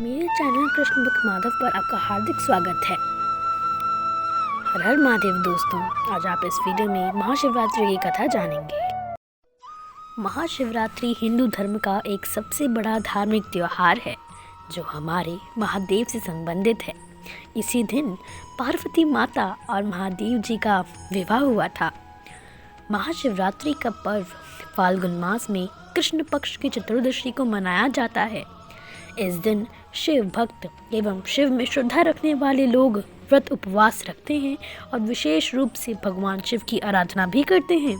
मेरे चैनल कृष्ण भक्त माधव पर आपका हार्दिक स्वागत है। हर हर महादेव दोस्तों, आज आप इस वीडियो में महाशिवरात्रि की कथा जानेंगे। महाशिवरात्रि हिंदू धर्म का एक सबसे बड़ा धार्मिक त्योहार है जो हमारे महादेव से संबंधित है। इसी दिन पार्वती माता और महादेव जी का विवाह हुआ था। महाशिवरात्रि का पर्व फाल्गुन मास में कृष्ण पक्ष की चतुर्दशी को मनाया जाता है। इस दिन शिव भक्त एवं शिव में श्रद्धा रखने वाले लोग व्रत उपवास रखते हैं और विशेष रूप से भगवान शिव की आराधना भी करते हैं।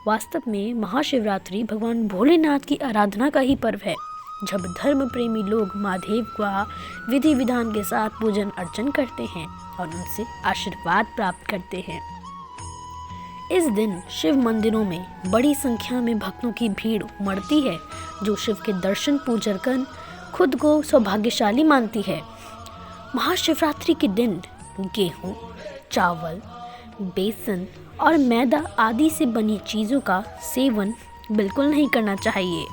वास्तव में महाशिवरात्रि भगवान भोलेनाथ की आराधना का ही पर्व है, जब धर्म प्रेमी लोग महादेव का विधि विधान के साथ पूजन अर्चन करते हैं और उनसे आशीर्वाद प्राप्त करते हैं। इस दिन शिव मंदिरों में बड़ी संख्या में भक्तों की भीड़ उमड़ती है, जो शिव के दर्शन पूजन कर खुद को सौभाग्यशाली मानती है। महाशिवरात्रि के दिन गेहूं, चावल, बेसन और मैदा आदि से बनी चीज़ों का सेवन बिल्कुल नहीं करना चाहिए।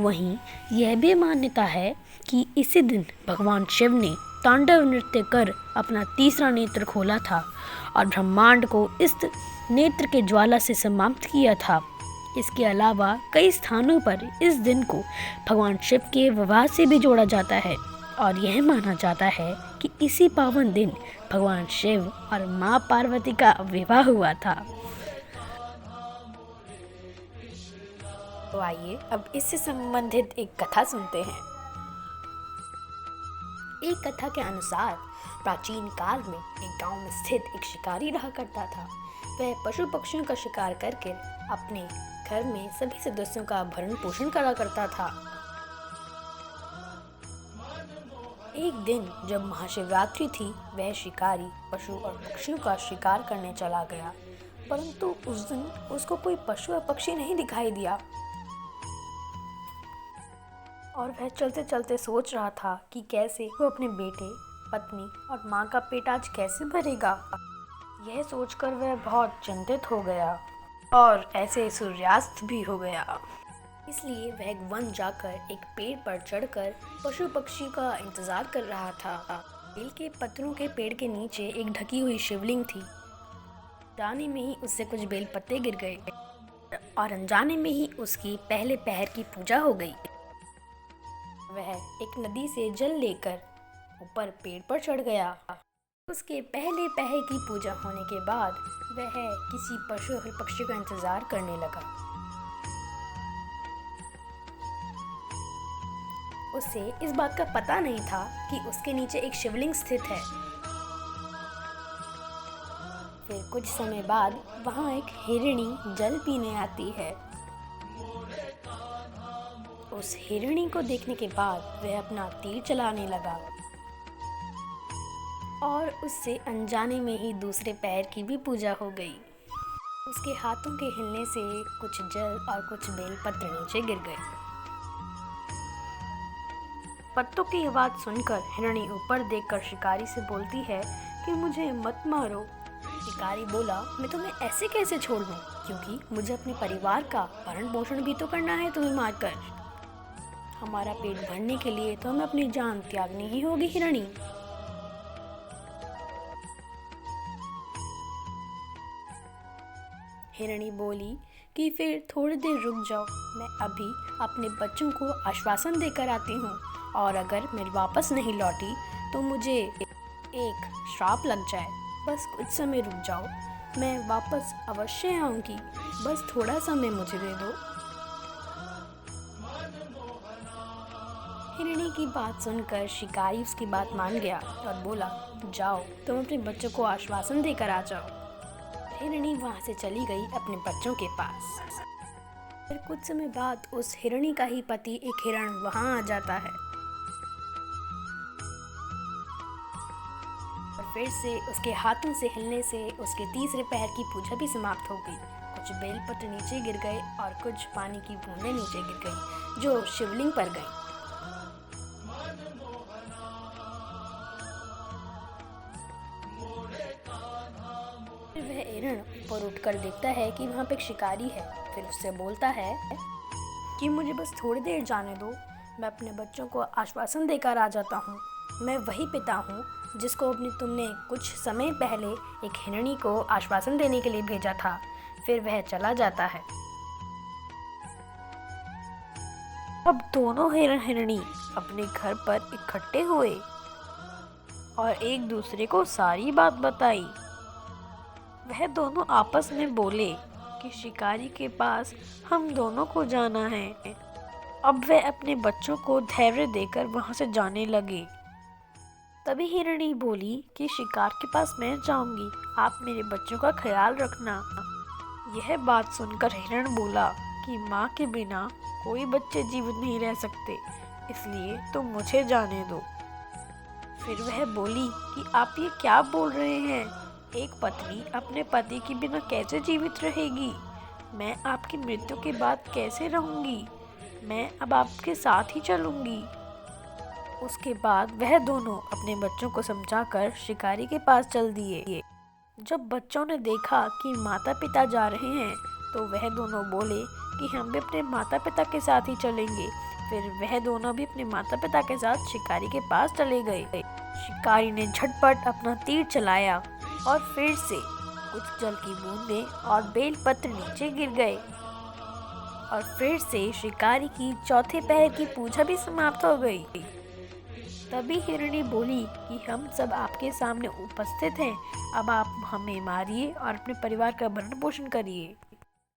वहीं यह भी मान्यता है कि इसी दिन भगवान शिव ने तांडव नृत्य कर अपना तीसरा नेत्र खोला था और ब्रह्मांड को इस नेत्र के ज्वाला से समाप्त किया था। इसके अलावा कई स्थानों पर इस दिन को भगवान शिव के विवाह से भी जोड़ा जाता है और यह माना जाता है कि इसी पावन दिन भगवान शिव और मां पार्वती का विवाह हुआ था। तो आइए अब इससे संबंधित एक कथा सुनते हैं। एक कथा के अनुसार प्राचीन काल में एक गांव में स्थित एक शिकारी रहा करता था। वह पशु पक्षियों का शिकार करके अपने घर में सभी सदस्यों का भरण पोषण करा करता था। एक दिन जब महाशिवरात्रि थी, वह शिकारी पशु और पक्षियों का शिकार करने चला गया, परंतु उस दिन उसको कोई पशु या पक्षी नहीं दिखाई दिया और वह चलते चलते सोच रहा था कि कैसे वो अपने बेटे, पत्नी और माँ का पेट आज कैसे भरेगा। यह सोचकर वह बहुत चिंतित हो गया और ऐसे सूर्यास्त भी हो गया। इसलिए वह एक वन जाकर एक पेड़ पर चढ़कर पशु पक्षी का इंतजार कर रहा था। बेल के पत्तों के पेड़ के नीचे एक ढकी हुई शिवलिंग थी। जाने में ही उससे कुछ बेल पत्ते गिर गए और अनजाने में ही उसकी पहले पहर की पूजा हो गई। वह एक नदी से जल लेकर ऊपर पेड़ पर चढ़ गया। उसके पहले पहर की पूजा होने के बाद वह किसी पशु और पक्षी का इंतजार करने लगा। उसे इस बात का पता नहीं था कि उसके नीचे एक शिवलिंग स्थित है। फिर कुछ समय बाद वहां एक हिरणी जल पीने आती है। उस हिरणी को देखने के बाद वह अपना तीर चलाने लगा और उससे अनजाने में ही दूसरे पैर की भी पूजा हो गई। उसके हाथों के हिलने से कुछ जल और कुछ बेलपत्र नीचे गिर गए। पत्तों की आवाज सुनकर हिरणी ऊपर देखकर शिकारी से बोलती है कि मुझे मत मारो। शिकारी बोला, मैं तुम्हें ऐसे कैसे छोड़ दूं, क्योंकि मुझे अपने परिवार का भरण पोषण भी तो करना है तुम्हें मारकर। हमारा पेट भरने के लिए तो हमें अपनी जान त्यागनी ही होगी हिरणी। हिरणी बोली कि फिर थोड़ी देर रुक जाओ, मैं अभी अपने बच्चों को आश्वासन देकर आती हूँ और अगर मैं वापस नहीं लौटी तो मुझे एक श्राप लग जाए। बस कुछ समय रुक जाओ, मैं वापस अवश्य आऊँगी, बस थोड़ा समय मुझे दे दो। हिरणी की बात सुनकर शिकारी उसकी बात मान गया और बोला, जाओ तुम अपने बच्चों को आश्वासन देकर आ जाओ। हिरणी वहां से चली गई अपने बच्चों के पास। फिर कुछ समय बाद उस हिरणी का ही पति एक हिरण वहां आ जाता है और फिर से उसके हाथों से हिलने से उसके तीसरे पैर की पूजा भी समाप्त हो गई। कुछ बेलपत्र नीचे गिर गए और कुछ पानी की बूंदें नीचे गिर गई जो शिवलिंग पर गई। वह हिरण ऊपर उठकर देखता है कि वहाँ पे एक शिकारी है। फिर उससे बोलता है कि मुझे बस थोड़ी देर जाने दो, मैं अपने बच्चों को आश्वासन देकर आ जाता हूँ। मैं वही पिता हूँ जिसको तुमने कुछ समय पहले एक हिरणी को आश्वासन देने के लिए भेजा था। फिर वह चला जाता है। अब दोनों हिरणी अपने घर पर इकट्ठे हुए और एक दूसरे को सारी बात बताई। वह दोनों आपस में बोले कि शिकारी के पास हम दोनों को जाना है। अब वह अपने बच्चों को धैर्य देकर वहां से जाने लगे। तभी हिरणी बोली कि शिकार के पास मैं जाऊंगी, आप मेरे बच्चों का ख्याल रखना। यह बात सुनकर हिरण बोला कि माँ के बिना कोई बच्चे जीवित नहीं रह सकते, इसलिए तुम मुझे जाने दो। फिर वह बोली कि आप ये क्या बोल रहे हैं? एक पत्नी अपने पति के बिना कैसे जीवित रहेगी? मैं आपकी मृत्यु के बाद कैसे रहूंगी? मैं अब आपके साथ ही चलूंगी। उसके बाद वह दोनों अपने बच्चों को समझाकर शिकारी के पास चल दिए। जब बच्चों ने देखा कि माता पिता जा रहे हैं तो वह दोनों बोले कि हम भी अपने माता पिता के साथ ही चलेंगे। फिर वह दोनों भी अपने माता पिता के साथ शिकारी के पास चले गए। शिकारी ने झटपट अपना तीर चलाया और फिर से कुछ जल की बूंदें और बेलपत्र नीचे गिर गए और फिर से शिकारी की चौथे पहर की पूजा भी समाप्त हो गई। तभी हिरणी बोली कि हम सब आपके सामने उपस्थित हैं, अब आप हमें मारिए और अपने परिवार का भरण पोषण करिए।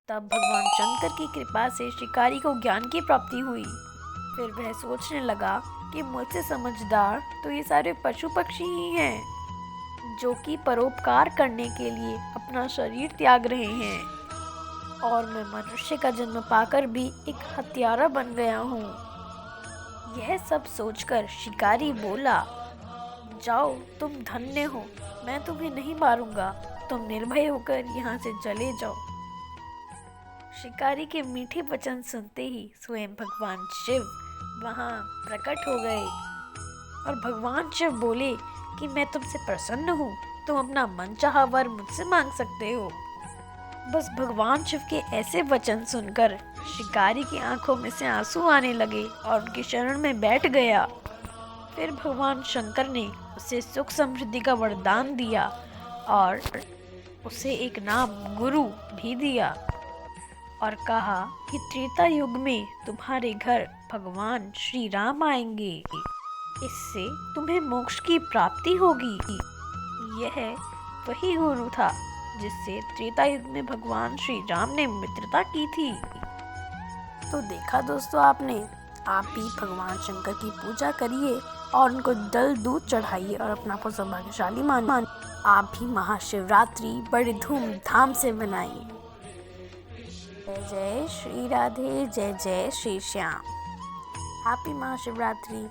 तब भगवान शंकर की कृपा से शिकारी को ज्ञान की प्राप्ति हुई। फिर वह सोचने लगा कि मुझसे समझदार तो ये सारे पशु पक्षी ही हैं, जो कि परोपकार करने के लिए अपना शरीर त्याग रहे हैं, और मैं मनुष्य का जन्म पाकर भी एक हत्यारा बन गया हूँ। यह सब सोचकर शिकारी बोला, जाओ तुम धन्य हो, मैं तुम्हें नहीं मारूंगा, तुम निर्भय होकर यहाँ से चले जाओ। शिकारी के मीठे वचन सुनते ही स्वयं भगवान शिव वहाँ प्रकट हो गए और भगवान शिव बोले कि मैं तुमसे प्रसन्न हूँ, तुम अपना मनचाहा वर मुझसे मांग सकते हो। बस भगवान शिव के ऐसे वचन सुनकर शिकारी की आंखों में से आंसू आने लगे और उनकी शरण में बैठ गया। फिर भगवान शंकर ने उसे सुख समृद्धि का वरदान दिया और उसे एक नाम गुरु भी दिया और कहा कि त्रेता युग में तुम्हारे घर भगवान श्री राम आएंगे, इससे तुम्हें मोक्ष की प्राप्ति होगी। यह वही गुरु था जिससे त्रेता युग में भगवान श्री राम ने मित्रता की थी। तो देखा दोस्तों आपने, आप भी भगवान शंकर की पूजा करिए और उनको जल दूध चढ़ाइए और अपना को सौभाग्यशाली मानिए। आप भी महाशिवरात्रि बड़े धूमधाम से मनाइए। जय जय श्री राधे, जय जय श्री श्याम। हैप्पी महाशिवरात्रि।